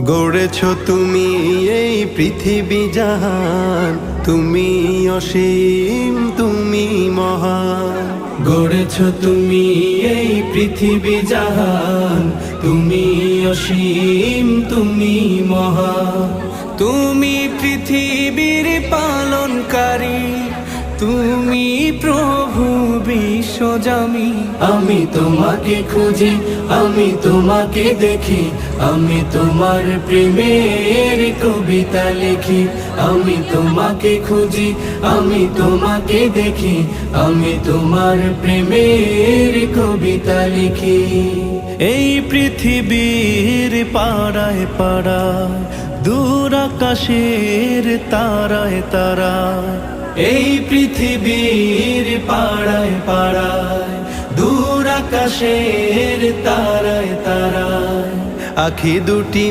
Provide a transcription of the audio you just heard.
গড়েছ তুমি এই পৃথিবী জাহান, তুমি অসীম, তুমি মহান। গড়েছ তুমি এই পৃথিবী জাহান, তুমি অসীম, তুমি মহান। তুমি পৃথিবীর পালনকারী, তুমি প্রভু বিশ্বজামি। আমি তোমাকে খুঁজি, আমি তোমাকে দেখি, আমি তোমার প্রেমের কবিতা লিখি। আমি তোমাকে খুঁজি, আমি তোমাকে দেখি, আমি তোমার প্রেমের কবিতা লিখি। এই পৃথিবীর পাড়ায় পাড়ায়, দূর আকাশের তারায় তারায়, এই পৃথিবীর পাড়ায় পাড়ায়, দূর আকাশের তারায় তারায়, আখি দুটি